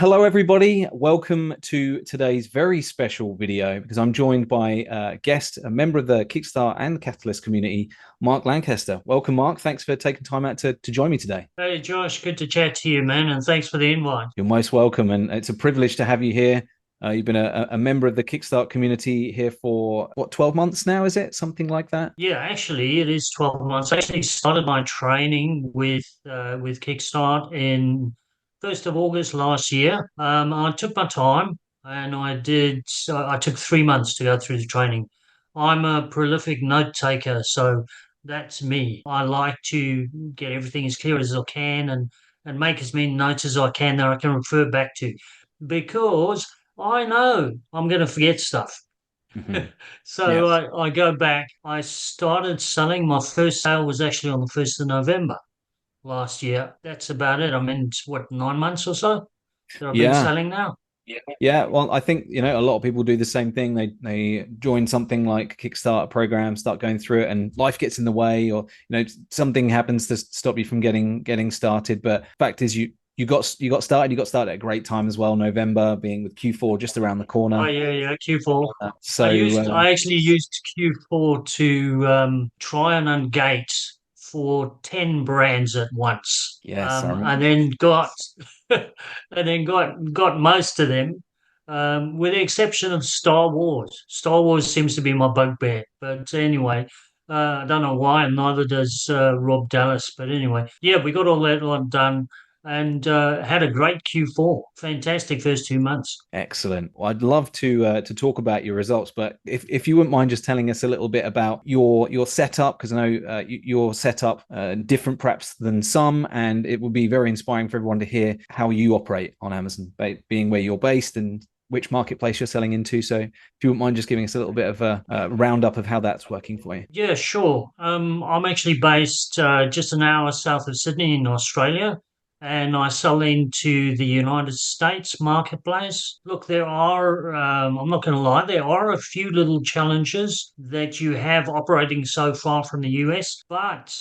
Hello, everybody. Welcome to today's very special video because I'm joined by a guest, a member of the Kickstart and Catalyst community, Mark Lancaster. Welcome, Mark. Thanks for taking time out to join me today. Hey Josh, good to chat to you, man, and thanks for the invite. You're most welcome, and it's a privilege to have you here. You've been a member of the Kickstart community here for, what, 12 months now, is it? Something like that? Yeah, actually, it is 12 months. I actually started my training with Kickstart in 1st of August last year. I took my time and I took 3 months to go through the training. I'm a prolific note taker, so that's me. I like to get everything as clear as I can and make as many notes as I can that I can refer back to because I know I'm going to forget stuff. Mhm. So Yes. I go back. I started selling. My first sale was actually on the 1st of November last year. That's about it. I'm in, what, 9 months or so that I've been Yeah. selling now. Yeah, well, I think a lot of people do the same thing. They join something like Kickstarter program, start going through it, and life gets in the way, or something happens to stop you from getting started. But fact is, you got started. You got started at a great time as well. November being with Q4 just around the Oh corner. yeah, yeah, Q4. So I actually used Q4 to try and ungate for 10 brands at once. yes, I And remember. then got and then got most of them, with the exception of Star Wars. Star Wars seems to be my bugbear. But anyway, I don't know why, and neither does Rob Dallas. But anyway, yeah, we got all that one done and had a great Q4. Fantastic first 2 months. Excellent. Well, I'd love to talk about your results, but if you wouldn't mind just telling us a little bit about your setup, because I know your setup different perhaps than some, and it would be very inspiring for everyone to hear how you operate on Amazon, being where you're based and which marketplace you're selling into. So if you wouldn't mind just giving us a little bit of a roundup of how that's working for you. Yeah, sure. I'm actually based just an hour south of Sydney in Australia, and I sell into the United States marketplace. Look, I'm not going to lie, there are a few little challenges that you have operating so far from the US, but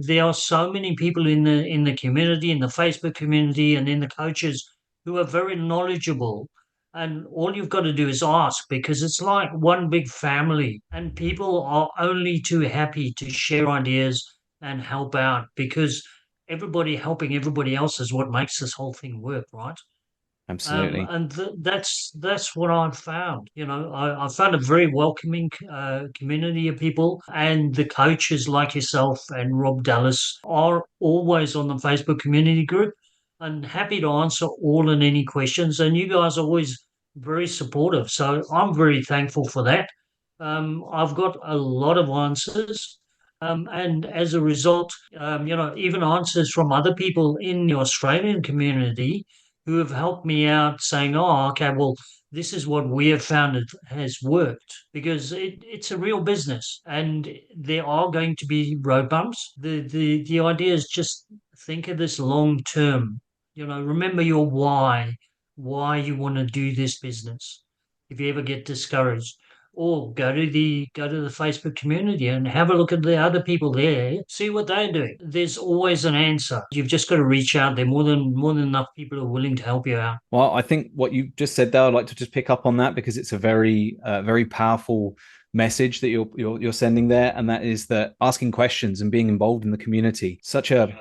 there are so many people in the community, in the Facebook community, and in the coaches who are very knowledgeable, and all you've got to do is ask because it's like one big family, and people are only too happy to share ideas and help out because everybody helping everybody else is what makes this whole thing work, right? Absolutely. And that's what I've found. I found a very welcoming community of people, and the coaches like yourself and Rob Dallas are always on the Facebook community group and happy to answer all and any questions. And you guys are always very supportive, so I'm very thankful for that. I've got a lot of answers. And as a result, even answers from other people in the Australian community who have helped me out saying, oh, okay, well, this is what we have found it has worked because it's a real business and there are going to be road bumps. The idea is just think of this long term. Remember your why you want to do this business. If you ever get discouraged, or go to the Facebook community and have a look at the other people there, see what they're doing. There's always an answer. You've just got to reach out. There are more than enough people who are willing to help you out. Well, I think what you just said there, I'd like to just pick up on that because it's a very powerful message that you're sending there, and that is that asking questions and being involved in the community, such a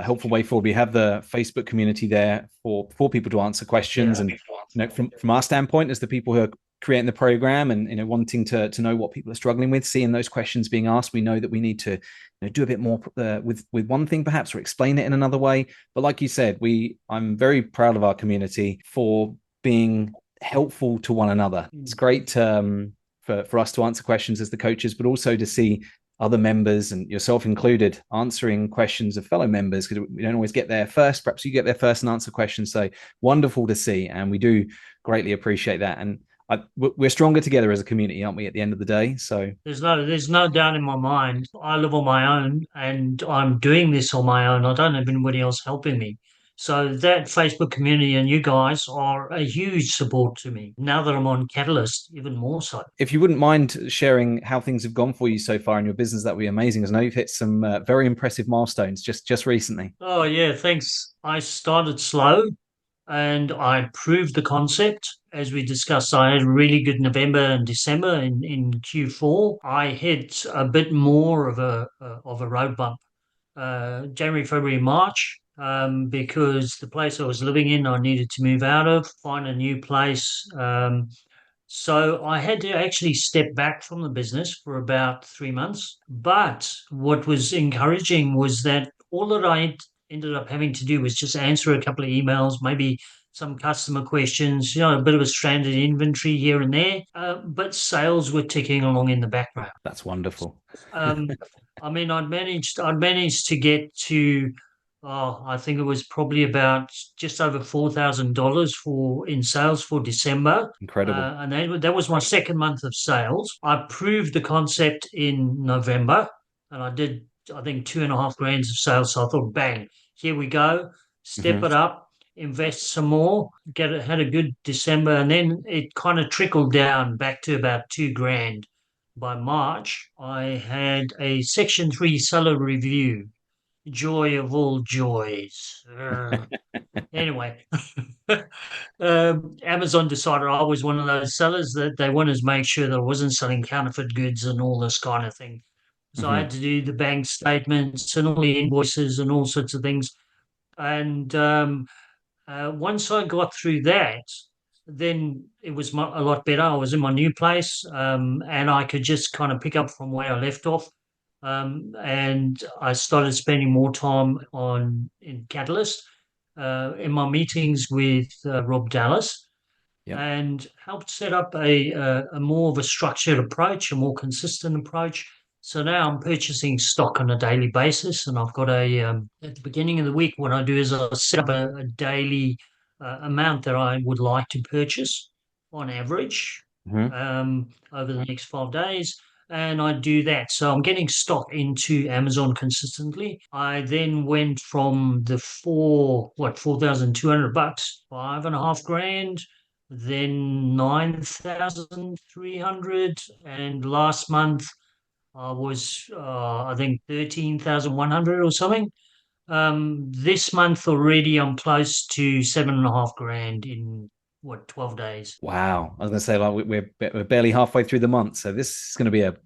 helpful way forward. We have the Facebook community there for people to answer questions, Yeah. and from our standpoint, as the people who are creating the program and wanting to know what people are struggling with, seeing those questions being asked, we know that we need to do a bit more with one thing perhaps, or explain it in another way. But like you said, I'm very proud of our community for being helpful to one another. It's great for us to answer questions as the coaches, but also to see other members and yourself included answering questions of fellow members, because we don't always get there first. Perhaps you get there first and answer questions. So wonderful to see, and we do greatly appreciate that. And we're stronger together as a community, aren't we, at the end of the day? So There's no doubt in my mind. I live on my own and I'm doing this on my own. I don't have anybody else helping me. So that Facebook community and you guys are a huge support to me. Now that I'm on Catalyst, even more so. if you wouldn't mind sharing how things have gone for you so far in your business, that would be amazing. As I know you've hit some very impressive milestones just recently. Oh yeah, thanks. I started slow. and I proved the concept. As we discussed, I had a really good November and December in Q4. I hit a bit more of a road bump January, February, March, because the place I was living in, I needed to move out of, find a new place. So I had to actually step back from the business for about 3 months. But what was encouraging was that all that I ended up having to do was just answer a couple of emails, maybe some customer questions, a bit of a stranded inventory here and there. But sales were ticking along in the background. That's wonderful. Um, I mean, I'd managed to get to, I think it was probably about just over $4,000 for in sales for December, Incredible. and that was my second month of sales. I proved the concept in November, and I did, I think, 2.5 grand of sales. So I thought, bang, here we go, step Hmm. it up. Invest some more, had a good December, and then it kind of trickled down back to about 2 grand by March. I had a Section 3 seller review. Joy of all joys. Anyway, Amazon decided I was one of those sellers that they wanted to make sure that I wasn't selling counterfeit goods and all this kind of thing. So I had Hmm. to do the bank statements and all the invoices and all sorts of things. And once I got through that, then it was a lot better. I was in my new place, and I could just kind of pick up from where I left off. And I started spending more time on in Catalyst, in my meetings with Rob Dallas, Yep. and helped set up a more of a structured approach, a more consistent approach. So now I'm purchasing stock on a daily basis, and I've got at the beginning of the week, what I do is I set up a daily amount that I would like to purchase on average Hmm. over the next 5 days. And I do that. So I'm getting stock into Amazon consistently. I then went from the $4,200, 5.5 grand, then 9,300, and last month I was I think 13,100 or something. This month already I'm close to 7.5 grand in 12 days. Wow. I was going to say, like, we're barely halfway through the month. So this is going to be an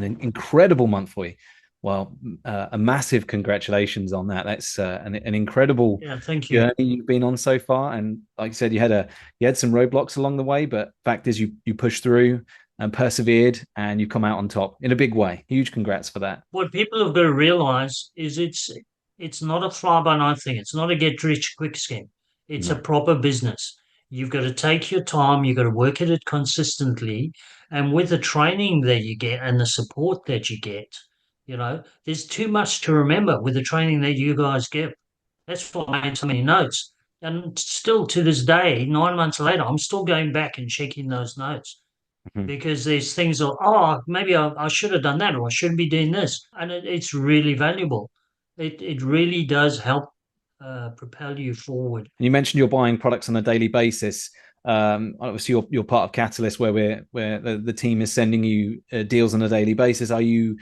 incredible month for you. Well, a massive congratulations on that. That's an incredible Yeah, thank you. journey you've been on so far. And like you said, you had some roadblocks along the way, but fact is you pushed through and persevered and you come out on top in a big way. Huge congrats for that. What people have got to realize is it's not a fly by night thing. It's not a get rich quick scheme. It's a No. proper business. You've got to take your time. You've got to work at it consistently, and with the training that you get and the support that you get, there's too much to remember with the training that you guys give. That's why I made so many notes. And still to this day, 9 months later, I'm still going back and checking those notes Mhm. because there's things like, oh, maybe I should have done that, or I shouldn't be doing this. And it's really valuable. It really does help propel you forward. And you mentioned you're buying products on a daily basis. Obviously, you're part of Catalyst, where the team is sending you deals on a daily basis. Are you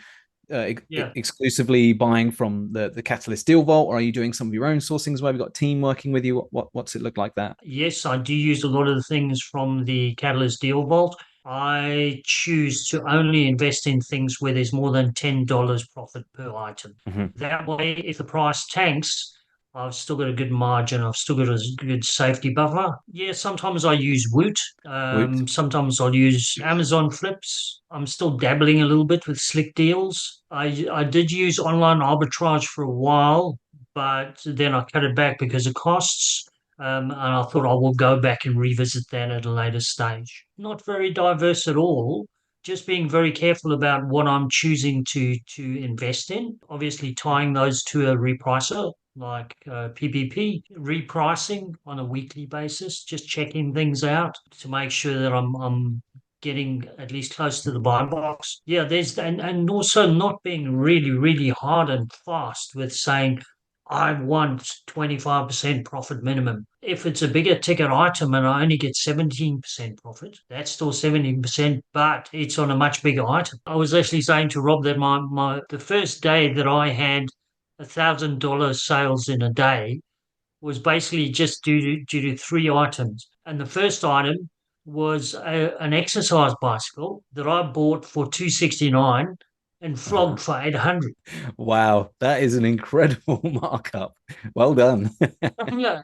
Yeah. exclusively buying from the Catalyst deal vault, or are you doing some of your own sourcings where we've got a team working with you? What's it look like that? Yes, I do use a lot of the things from the Catalyst Deal Vault. I choose to only invest in things where there's more than $10 profit per item. Hmm. That way, if the price tanks, I've still got a good margin. I've still got a good safety buffer. Yeah, sometimes I use Woot. Woot. Sometimes I'll use Amazon Flips. I'm still dabbling a little bit with Slick Deals. I did use online arbitrage for a while, but then I cut it back because of costs. And I thought I will go back and revisit that at a later stage. Not very diverse at all, just being very careful about what I'm choosing to invest in. Obviously, tying those to a repricer like PPP, repricing on a weekly basis, just checking things out to make sure that I'm getting at least close to the buy box. Yeah, there's and also not being really, really hard and fast with saying I want 25% profit minimum. If it's a bigger ticket item and I only get 17% profit, that's still 17%, but it's on a much bigger item. I was actually saying to Rob that the first day that I had $1,000 sales in a day was basically just due to three items. And the first item was an exercise bicycle that I bought for 269 and flogged for 800. Wow, that is an incredible markup. Well done. Yeah,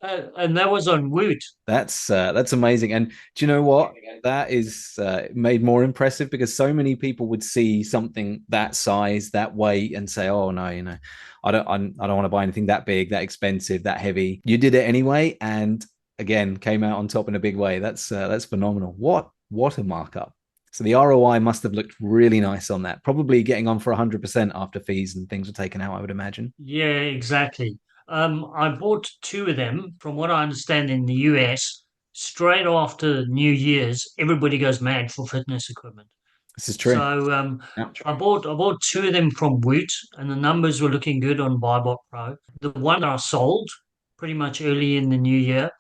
and that was on Woot. That's amazing. And do you know what? That is made more impressive because so many people would see something that size, that weight, and say, "Oh no, I don't want to buy anything that big, that expensive, that heavy." You did it anyway, and again, came out on top in a big way. That's phenomenal. What a markup. So the ROI must have looked really nice on that. Probably getting on for 100% after fees and things were taken out, I would imagine. Yeah, exactly. I bought two of them. From what I understand, in the US, straight after New Year's, everybody goes mad for fitness equipment. This is true. So Yeah. I bought two of them from Woot, and the numbers were looking good on Buybot Pro. The one that I sold pretty much early in the new year,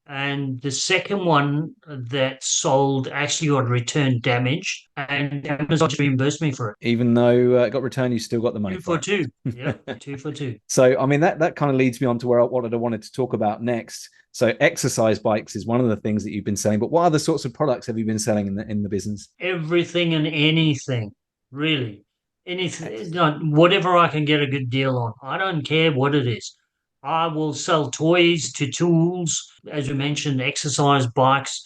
and the second one that sold actually got returned damaged, and Amazon just reimbursed me for it. Even though it got returned, you still got the money Two for for two. it. Yep, two for two. So, I mean, that kind of leads me on to where what I wanted to talk about next. So, exercise bikes is one of the things that you've been selling, but what other sorts of products have you been selling in the business? Everything and anything, really. Anything, Excellent. whatever I can get a good deal on. I don't care what it is. I will sell toys to tools, as we mentioned, exercise bikes,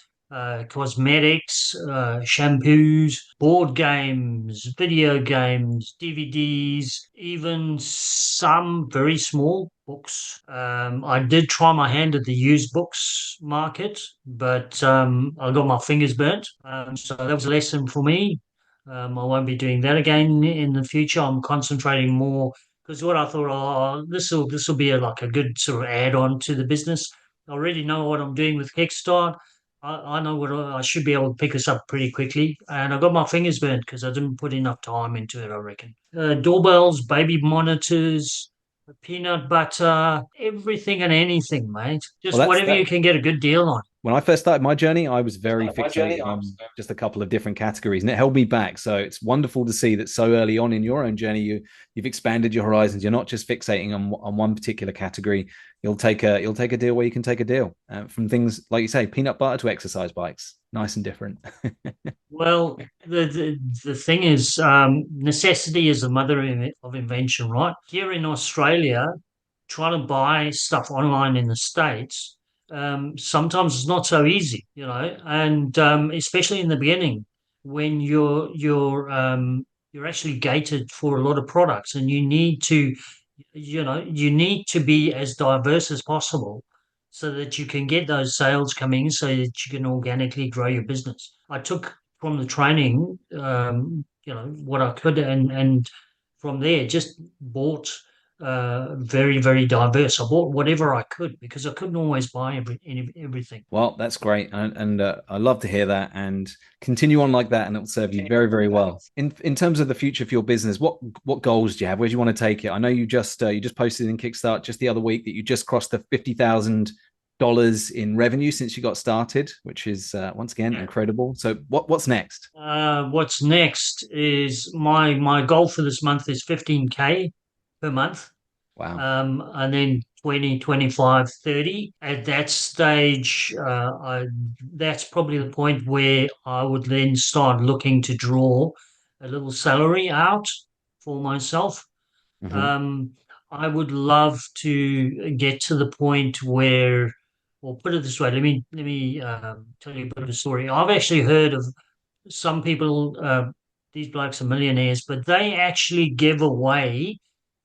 cosmetics, shampoos, board games, video games, DVDs, even some very small books. I did try my hand at the used books market, but I got my fingers burnt. So that was a lesson for me. I won't be doing that again in the future. I'm concentrating more because what I thought, oh, this will be like a good sort of add-on to the business. I already know what I'm doing with Kickstart. I know what I should be able to pick this up pretty quickly, and I got my fingers burnt because I didn't put enough time into it, I reckon. Doorbells, baby monitors, peanut butter, everything and anything, mate. Well, Just that's whatever that. you can get a good deal on. When I first started my journey, I was very fixated on just a couple of different categories, and it held me back. So it's wonderful to see that so early on in your own journey, you've expanded your horizons. You're not just fixating on one particular category. You'll take a deal where you can take a deal from things like you say, peanut butter to exercise bikes, nice and different. Well, the thing is, necessity is the mother of invention, right? Here in Australia, trying to buy stuff online in the States, sometimes it's not so easy, and especially in the beginning when you're actually gated for a lot of products, and you need to be as diverse as possible so that you can get those sales coming so that you can organically grow your business. I took from the training, what I could, and from there just bought very, very diverse. I bought whatever I could because I couldn't always buy everything. Well, that's great, and I love to hear that, and continue on like that, and it'll serve you very, very well. In terms of the future for your business, what goals do you have? Where do you want to take it? I know you just posted in Kickstart just the other week that you just crossed the $50,000 in revenue since you got started, which is once again incredible. So what's next? What's next is my goal for this month is 15K per month. Wow. And then 20, 25, 30. At that stage, that's probably the point where I would then start looking to draw a little salary out for myself. Mm-hmm. Um, I would love to get to the point where, or put it this way, let me tell you a bit of a story. I've actually heard of some people, these blokes are millionaires, but they actually give away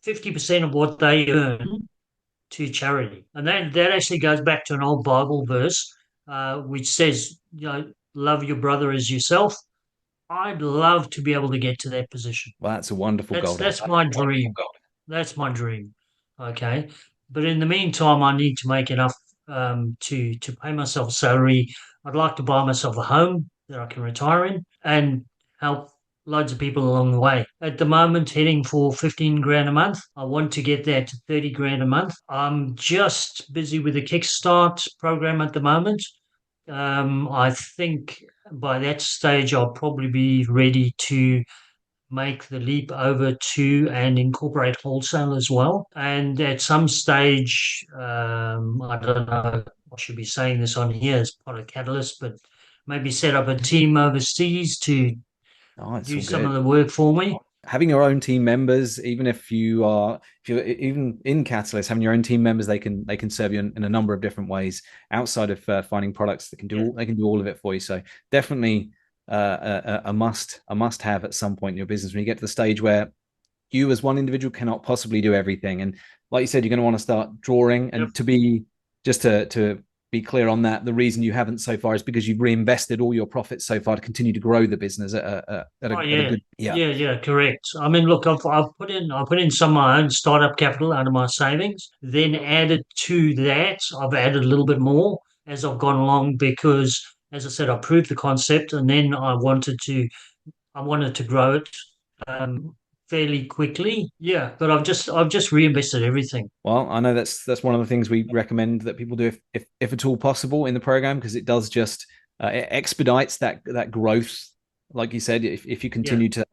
50% of what they earn to charity. And that actually goes back to an old Bible verse, which says, love your brother as yourself. I'd love to be able to get to that position. Well, that's a wonderful That's goal to have. that's my dream. That's my dream. Okay. But in the meantime, I need to make enough to pay myself a salary. I'd like to buy myself a home that I can retire in and help loads of people along the way. At the moment, heading for 15 grand a month. I want to get that to 30 grand a month. I'm just busy with the Kickstart program at the moment. I think by that stage, I'll probably be ready to make the leap over to and incorporate wholesale as well. And at some stage, I don't know, I should be saying this on here as part of Catalyst, but maybe set up a team overseas to Oh, it's do all some good. of the work for me. Having your own team members, even if you're even in Catalyst, having your own team members, they can serve you in a number of different ways outside of finding products that can do Yeah. they can do all of it for you. So definitely a must have at some point in your business when you get to the stage where you as one individual cannot possibly do everything. And like you said, you're going to want to start drawing. Yep. And to be just to be clear on that, the reason you haven't so far is because you've reinvested all your profits so far to continue to grow the business Oh at a yeah, good yeah. yeah, correct. I mean, look, I've put in some of my own startup capital out of my savings. Then added to that, I've added a little bit more as I've gone along because, as I said, I proved the concept, and then I wanted to grow it um, fairly quickly. Yeah, but I've just reinvested everything. Well, I know that's one of the things we recommend that people do if at all possible in the program because it does just it expedites that growth. Like you said, if you Yeah, continue to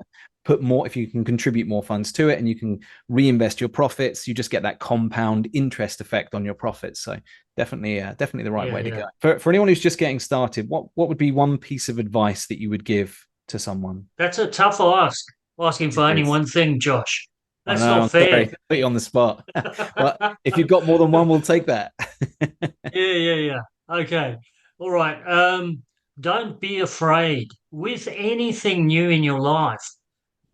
put more, if you can contribute more funds to it and you can reinvest your profits, you just get that compound interest effect on your profits. So definitely the right yeah, way to yeah. go. For anyone who's just getting started, what would be one piece of advice that you would give to someone? That's a tough ask. Asking It for only is. one thing, Josh. I That's know. not I'm fair. sorry, put you on the spot. But if you've got more than one, we'll take that. Yeah, yeah, yeah. Okay. All right. Don't be afraid with anything new in your life.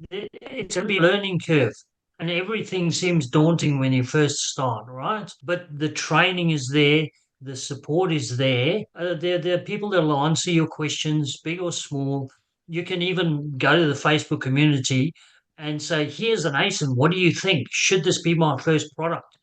It's going to be a learning curve, and everything seems daunting when you first start, right? But the training is there, the support is there. There are people that will answer your questions, big or small. You can even go to the Facebook community and say, "Here's an ASIN. What do you think? Should this be my first product?"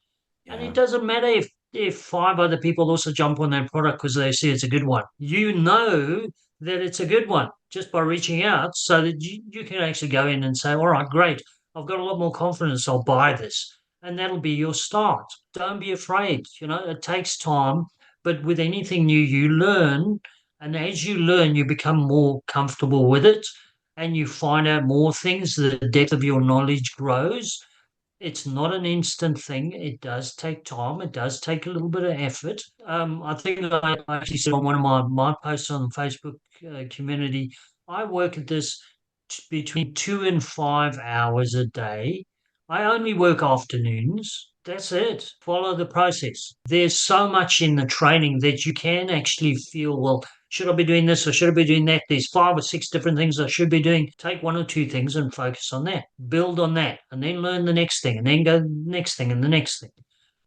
And it Yeah. doesn't matter if five other people also jump on that product because they see it's a good one. You know that it's a good one just by reaching out so that you can actually go in and say, all right, great. I've got a lot more confidence. I'll buy this. And that'll be your start. Don't be afraid. It takes time, but with anything new, you learn. And as you learn, you become more comfortable with it and you find out more things. The depth of your knowledge grows. It's not an instant thing. It does take time. It does take a little bit of effort. I think I actually said on one of my posts on the Facebook community, I work at this between 2 and 5 hours a day. I only work afternoons. That's it. Follow the process. There's so much in the training that you can actually feel, well, should I be doing this or should I be doing that? There's 5 or 6 different things I should be doing. Take one or two things and focus on that. Build on that and then learn the next thing and then go next thing and the next thing.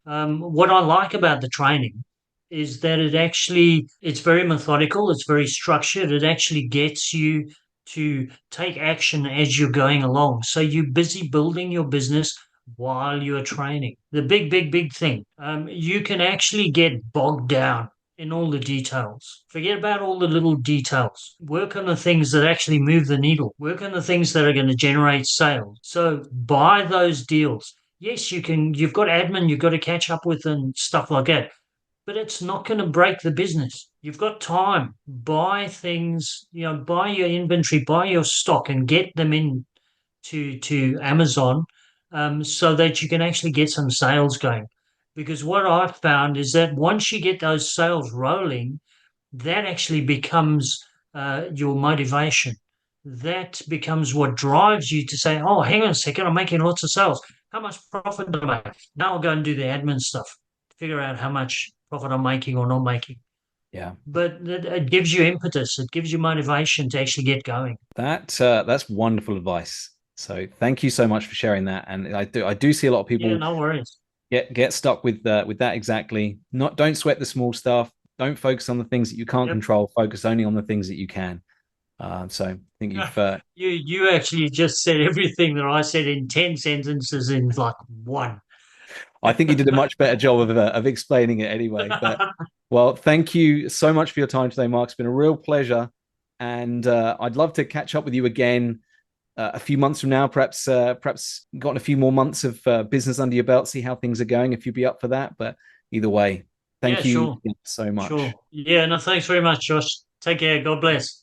What I like about the training is that it's very methodical, it's very structured. It actually gets you to take action as you're going along. So you're busy building your business while you're training. The big, big, big thing. You can actually get bogged down in all the details. Forget about all the little details. Work on the things that actually move the needle. Work on the things that are going to generate sales. So buy those deals. Yes, you've got admin you've got to catch up with and stuff like that, but it's not going to break the business. You've got time. Buy things, buy your inventory, buy your stock and get them in to Amazon so that you can actually get some sales going. Because what I've found is that once you get those sales rolling, that actually becomes your motivation. That becomes what drives you to say, oh, hang on a second, I'm making lots of sales. How much profit do I make? Now I'll go and do the admin stuff, figure out how much profit I'm making or not making. Yeah. But it gives you impetus, it gives you motivation to actually get going. That's wonderful advice. So thank you so much for sharing that. And I do see a lot of Yeah, people no worries. get stuck with that exactly. Not don't sweat the small stuff. Don't focus on the things that you can't Yep. control. Focus only on the things that you can. So I think you've You actually just said everything that I said in 10 sentences in like one. I think you did a much better job of explaining it anyway. But well, thank you so much for your time today, Mark. It's been a real pleasure, and I'd love to catch up with you again a few months from now. Perhaps gotten a few more months of business under your belt, see how things are going. If you'd be up for that, but either way, Yeah, thank you sure. so much. Sure. Yeah, no, thanks very much, Josh. Take care. God bless.